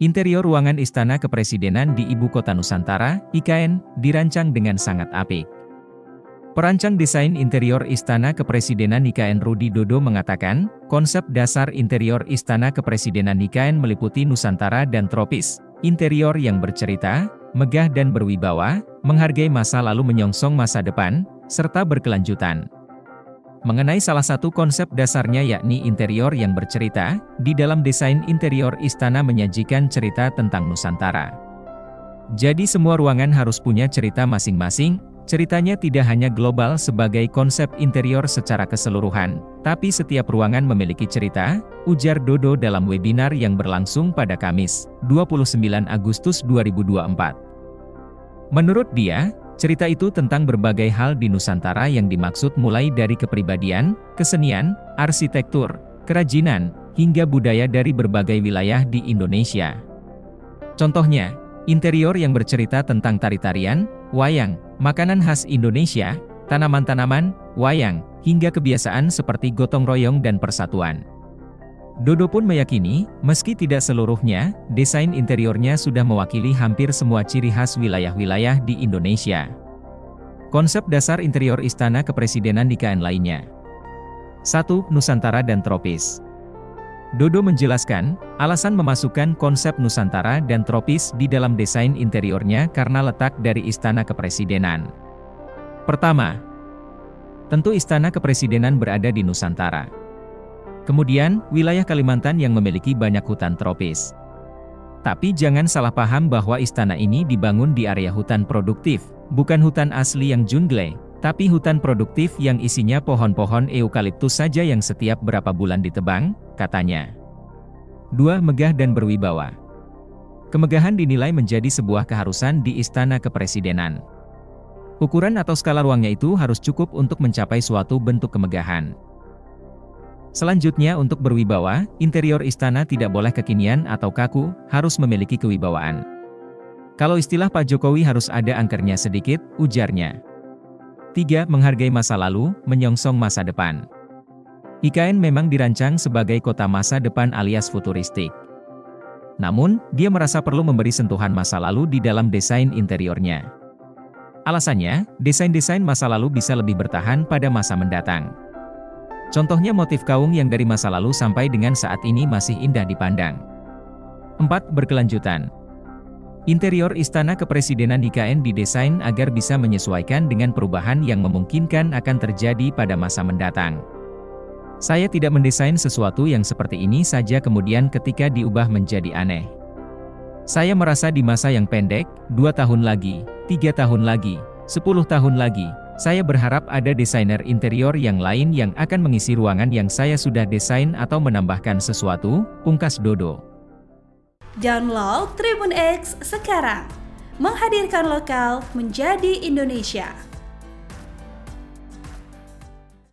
Interior ruangan Istana Kepresidenan di Ibu Kota Nusantara, IKN, dirancang dengan sangat apik. Perancang desain interior Istana Kepresidenan IKN Rudi Dodo mengatakan, konsep dasar interior Istana Kepresidenan IKN meliputi Nusantara dan tropis, interior yang bercerita, megah dan berwibawa, menghargai masa lalu menyongsong masa depan, serta berkelanjutan. Mengenai salah satu konsep dasarnya yakni interior yang bercerita, di dalam desain interior istana menyajikan cerita tentang Nusantara. Jadi semua ruangan harus punya cerita masing-masing, ceritanya tidak hanya global sebagai konsep interior secara keseluruhan, tapi setiap ruangan memiliki cerita, ujar Dodo dalam webinar yang berlangsung pada Kamis, 29 Agustus 2024. Menurut dia, cerita itu tentang berbagai hal di Nusantara yang dimaksud mulai dari kepribadian, kesenian, arsitektur, kerajinan, hingga budaya dari berbagai wilayah di Indonesia. Contohnya, interior yang bercerita tentang tari-tarian, wayang, makanan khas Indonesia, tanaman-tanaman, wayang, hingga kebiasaan seperti gotong royong dan persatuan. Dodo pun meyakini, meski tidak seluruhnya, desain interiornya sudah mewakili hampir semua ciri khas wilayah-wilayah di Indonesia. Konsep dasar interior Istana Kepresidenan IKN lainnya. 1. Nusantara dan tropis. Dodo menjelaskan, alasan memasukkan konsep Nusantara dan tropis di dalam desain interiornya karena letak dari Istana Kepresidenan. Pertama, tentu Istana Kepresidenan berada di Nusantara. Kemudian, wilayah Kalimantan yang memiliki banyak hutan tropis. Tapi jangan salah paham bahwa istana ini dibangun di area hutan produktif, bukan hutan asli yang jungle, tapi hutan produktif yang isinya pohon-pohon eukaliptus saja yang setiap berapa bulan ditebang, katanya. 2. Megah dan berwibawa. Kemegahan dinilai menjadi sebuah keharusan di Istana Kepresidenan. Ukuran atau skala ruangnya itu harus cukup untuk mencapai suatu bentuk kemegahan. Selanjutnya untuk berwibawa, interior istana tidak boleh kekinian atau kaku, harus memiliki kewibawaan. Kalau istilah Pak Jokowi harus ada angkernya sedikit, ujarnya. 3. Menghargai masa lalu, menyongsong masa depan. IKN memang dirancang sebagai kota masa depan alias futuristik. Namun, dia merasa perlu memberi sentuhan masa lalu di dalam desain interiornya. Alasannya, desain-desain masa lalu bisa lebih bertahan pada masa mendatang. Contohnya motif kaung yang dari masa lalu sampai dengan saat ini masih indah dipandang. 4. Berkelanjutan. Interior Istana Kepresidenan IKN didesain agar bisa menyesuaikan dengan perubahan yang memungkinkan akan terjadi pada masa mendatang. Saya tidak mendesain sesuatu yang seperti ini saja kemudian ketika diubah menjadi aneh. Saya merasa di masa yang pendek, 2 tahun lagi, 3 tahun lagi, 10 tahun lagi, saya berharap ada desainer interior yang lain yang akan mengisi ruangan yang saya sudah desain atau menambahkan sesuatu, pungkas Dodo. Download Tribun X sekarang, menghadirkan lokal menjadi Indonesia.